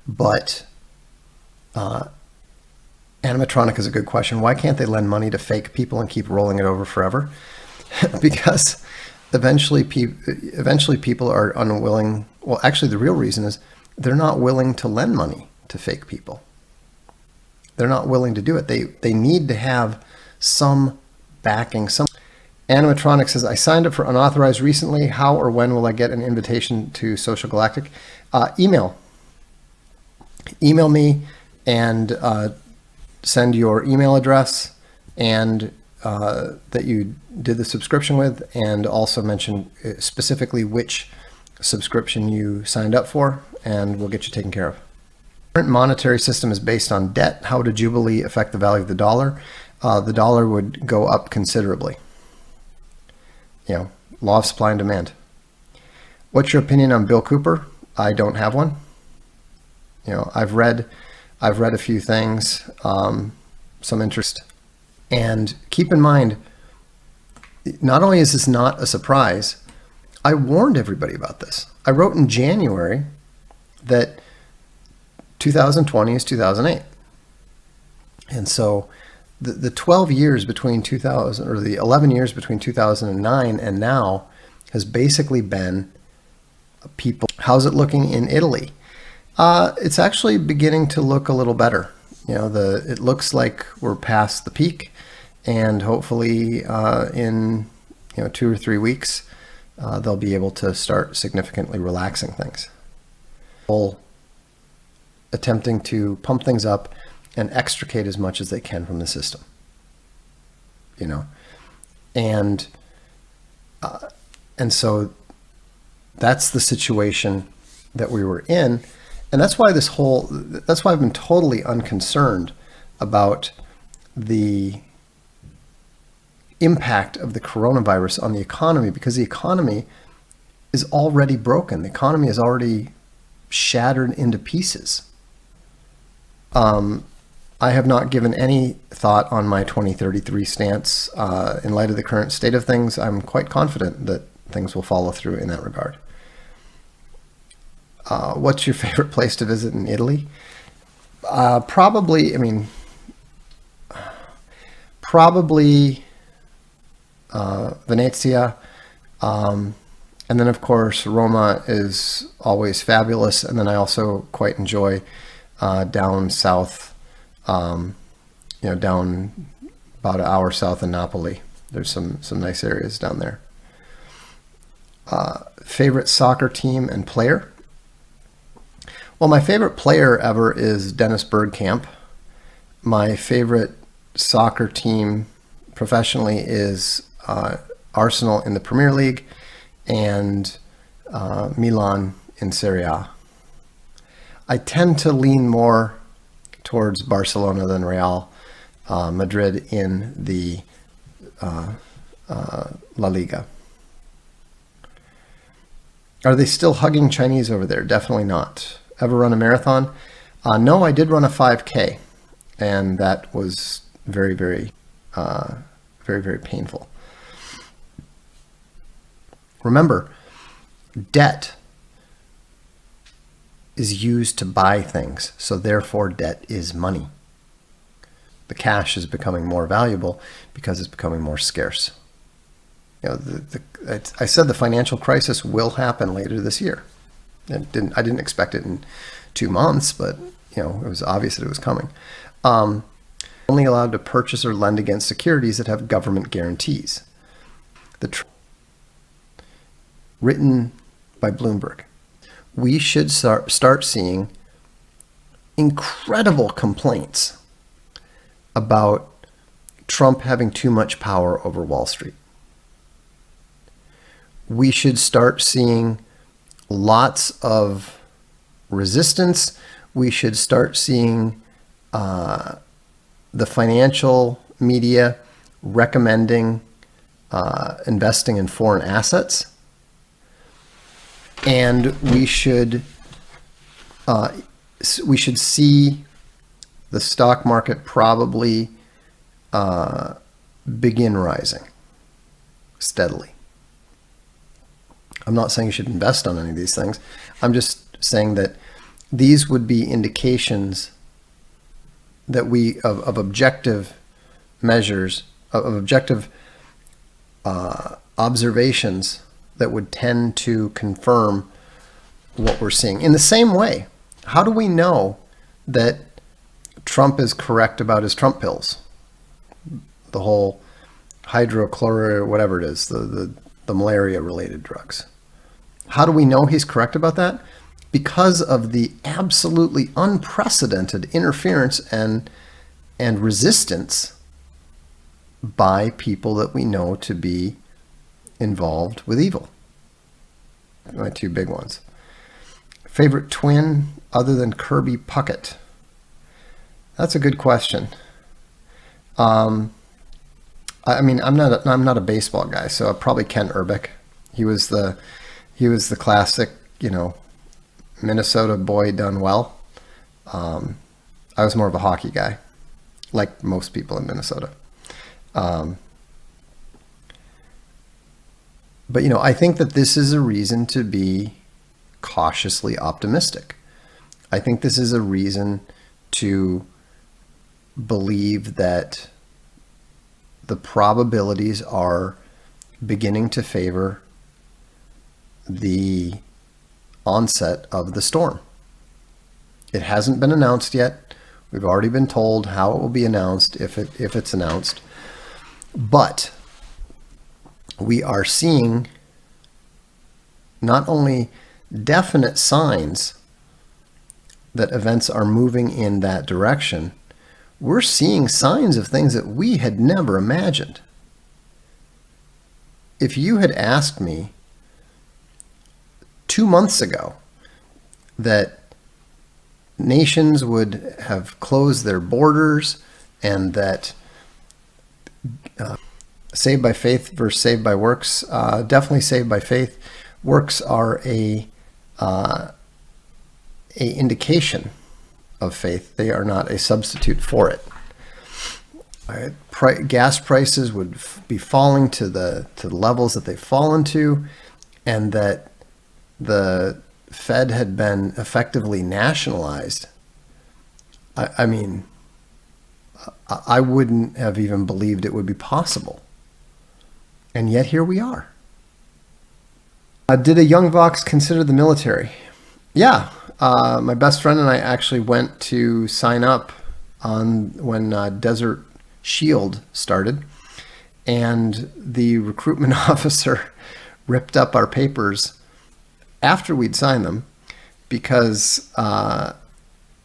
But animatronic is a good question. Why can't they lend money to fake people and keep rolling it over forever? Because eventually people are unwilling. Well, actually, the real reason is they're not willing to lend money to fake people. They're not willing to do it. They need to have some backing. Some animatronic says, I signed up for unauthorized recently. How or when will I get an invitation to Social Galactic? Email me and send your email address and that you did the subscription with, and also mention specifically which subscription you signed up for, and we'll get you taken care of. The current monetary system is based on debt. How would a Jubilee affect the value of the dollar? The dollar would go up considerably. Law of supply and demand. What's your opinion on Bill Cooper? I don't have one. I've read a few things, some interest. And keep in mind, not only is this not a surprise, I warned everybody about this. I wrote in January that 2020 is 2008. And so the 12 years between 2000, or the 11 years between 2009 and now, has basically been people. How's it looking in Italy? It's actually beginning to look a little better. It looks like we're past the peak, and hopefully in 2 or 3 weeks they'll be able to start significantly relaxing things. Attempting to pump things up and extricate as much as they can from the system. And so that's the situation that we were in. And that's why I've been totally unconcerned about the impact of the coronavirus on the economy, because the economy is already broken. The economy is already shattered into pieces. I have not given any thought on my 2033 stance. In light of the current state of things, I'm quite confident that things will follow through in that regard. What's your favorite place to visit in Italy? Probably Venezia. And then, of course, Roma is always fabulous. And then I also quite enjoy down south, down about an hour south of Napoli. There's some nice areas down there. Favorite soccer team and player? Well, my favorite player ever is Dennis Bergkamp. My favorite soccer team professionally is Arsenal in the Premier League and Milan in Serie A. I tend to lean more towards Barcelona than Real Madrid in the La Liga. Are they still hugging Chinese over there? Definitely not. Ever run a marathon? No, I did run a 5K, and that was very, very, very, very painful. Remember, debt is used to buy things, so therefore debt is money. The cash is becoming more valuable because it's becoming more scarce. I said the financial crisis will happen later this year. I didn't expect it in 2 months, but it was obvious that it was coming. Only allowed to purchase or lend against securities that have government guarantees. Written by Bloomberg. We should start seeing incredible complaints about Trump having too much power over Wall Street. We should start seeing lots of resistance. We should start seeing the financial media recommending investing in foreign assets. And we should see the stock market probably begin rising steadily. I'm not saying you should invest on any of these things. I'm just saying that these would be indications that of objective measures, of objective observations that would tend to confirm what we're seeing. In the same way, how do we know that Trump is correct about his Trump pills? The whole hydrochloride, whatever it is, the malaria-related drugs. How do we know he's correct about that? Because of the absolutely unprecedented interference and resistance by people that we know to be involved with evil. My two big ones. Favorite twin other than Kirby Puckett? That's a good question. I mean, I'm not a baseball guy, so probably Kent Urbeck. He was the classic, Minnesota boy done well. I was more of a hockey guy, like most people in Minnesota. But I think that this is a reason to be cautiously optimistic. I think this is a reason to believe that the probabilities are beginning to favor the onset of the storm. It hasn't been announced yet. We've already been told how it will be announced if it's announced. But we are seeing not only definite signs that events are moving in that direction, we're seeing signs of things that we had never imagined. If you had asked me 2 months ago that nations would have closed their borders and that saved by faith versus saved by works, definitely saved by faith. Works are a indication of faith. They are not a substitute for it. Gas prices would be falling to the levels that they've fallen to, and that the Fed had been effectively nationalized. I mean, I wouldn't have even believed it would be possible. And yet here we are. Did a young Vox consider the military? Yeah. My best friend and I actually went to sign up when Desert Shield started. And the recruitment officer ripped up our papers after we'd signed them because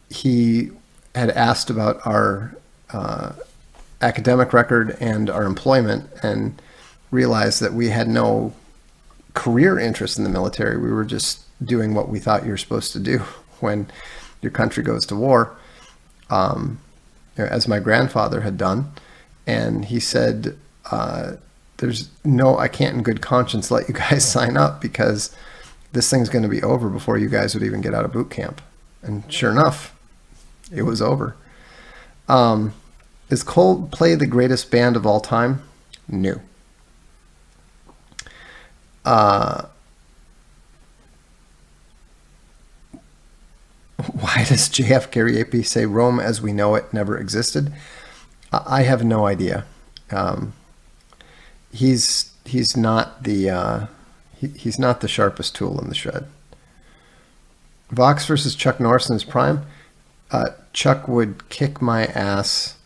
he had asked about our academic record and our employment and realized that we had no career interest in the military. We were just doing what we thought you're supposed to do when your country goes to war, as my grandfather had done. And he said, I can't in good conscience let you guys sign up because this thing's going to be over before you guys would even get out of boot camp. And sure enough, it was over. Is Coldplay the greatest band of all time? No. Why does J.F. Gary say Rome as we know it never existed? I have no idea. He's not the he's not the sharpest tool in the shed. Vox versus Chuck Norris in his prime. Chuck would kick my ass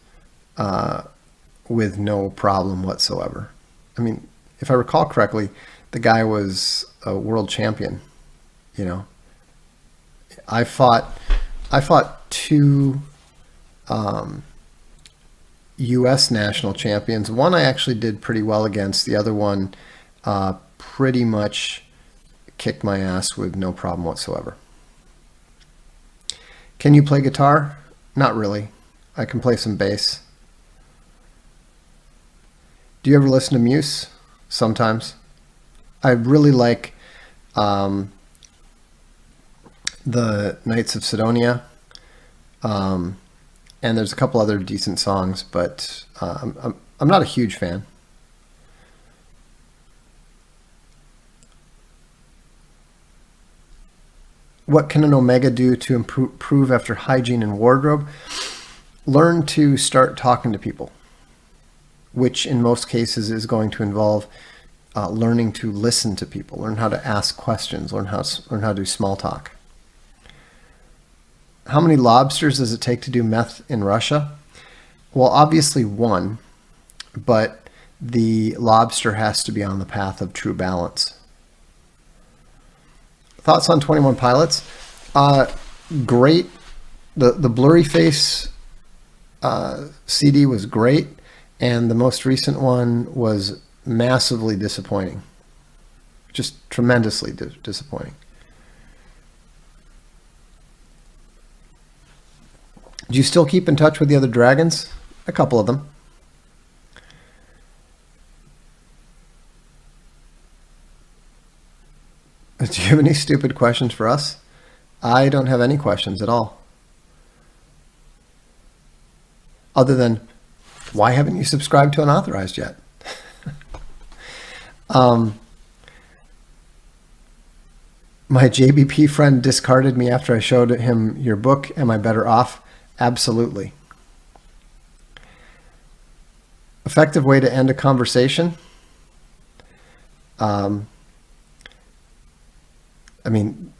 with no problem whatsoever. I mean, if I recall correctly, the guy was a world champion. I fought two U.S. national champions. One I actually did pretty well against. The other one pretty much kicked my ass with no problem whatsoever. Can you play guitar? Not really. I can play some bass. Do you ever listen to Muse? Sometimes. I really like the Knights of Sidonia, and there's a couple other decent songs, but I'm not a huge fan. What can an omega do to improve after hygiene and wardrobe? Learn to start talking to people, which in most cases is going to involve learning to listen to people, learn how to ask questions, learn how to do small talk. How many lobsters does it take to do meth in Russia? Well, obviously one, but the lobster has to be on the path of true balance. Thoughts on 21 Pilots? Great. The Blurry Face CD was great, and the most recent one was massively disappointing. Just tremendously disappointing. Do you still keep in touch with the other dragons? A couple of them. Do you have any stupid questions for us? I don't have any questions at all. Other than, why haven't you subscribed to Unauthorized yet? My JBP friend discarded me after I showed him your book. Am I better off? Absolutely. Effective way to end a conversation? I mean,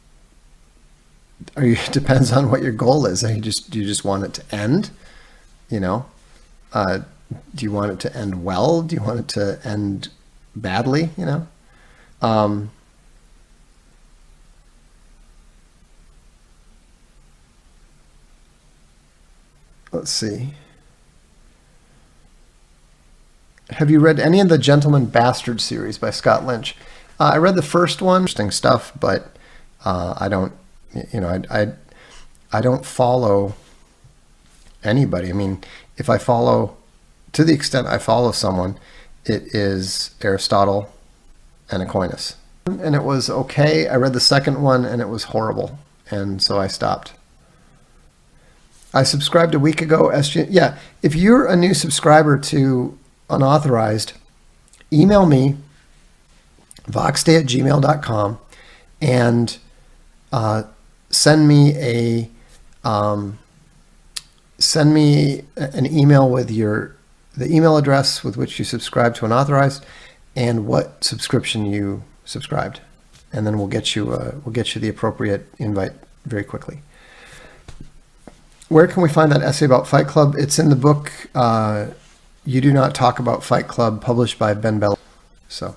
depends on what your goal is. Do you just want it to end? You know, do you want it to end well? Do you want it to end badly? You know, let's see. Have you read any of the Gentleman Bastard series by Scott Lynch? I read the first one. Interesting stuff, but I don't, I don't follow anybody. I mean, if I follow, to the extent I follow someone, it is Aristotle and Aquinas. And it was okay. I read the second one and it was horrible. And so I stopped. I subscribed a week ago. Yeah, if you're a new subscriber to Unauthorized, email me, voxday@gmail.com, and send me an email with the email address with which you subscribe to Unauthorized and what subscription you subscribed, and then we'll get you the appropriate invite very quickly. Where can we find that essay about Fight Club? It's in the book You Do Not Talk About Fight Club, published by Ben Bell. So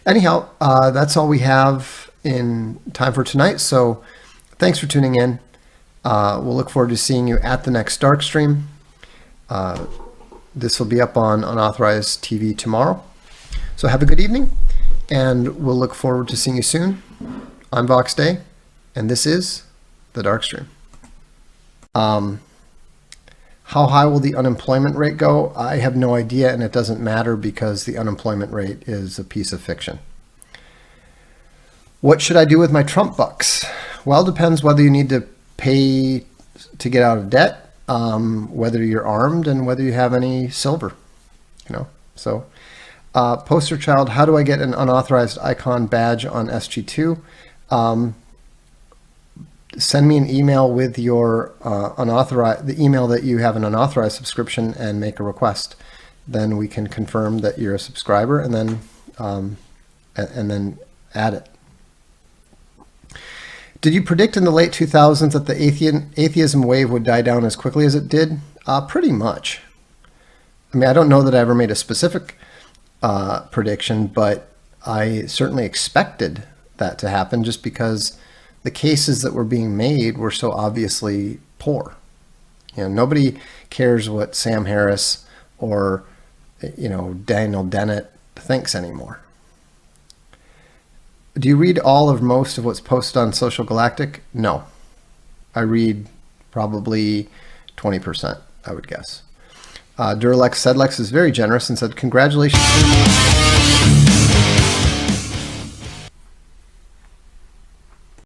anyhow, that's all we have in time for tonight. So thanks for tuning in. We'll look forward to seeing you at the next Dark Stream. This will be up on Unauthorized TV tomorrow. So have a good evening, and we'll look forward to seeing you soon. I'm Vox Day, and this is the Dark Stream. How high will the unemployment rate go? I have no idea, and it doesn't matter because the unemployment rate is a piece of fiction. What should I do with my Trump bucks? Well, it depends whether you need to pay to get out of debt, whether you're armed, and whether you have any silver. So poster child, how do I get an unauthorized icon badge on SG2? Send me an email with your the email that you have an unauthorized subscription, and make a request. Then we can confirm that you're a subscriber, and then add it. Did you predict in the late 2000s that the atheism wave would die down as quickly as it did? Pretty much. I mean, I don't know that I ever made a specific prediction, but I certainly expected that to happen, just because the cases that were being made were so obviously poor. Nobody cares what Sam Harris or Daniel Dennett thinks anymore. Do you read all or most of what's posted on Social Galactic? No. I read probably 20%, I would guess. Duralex Sedlex is very generous and said, congratulations to me.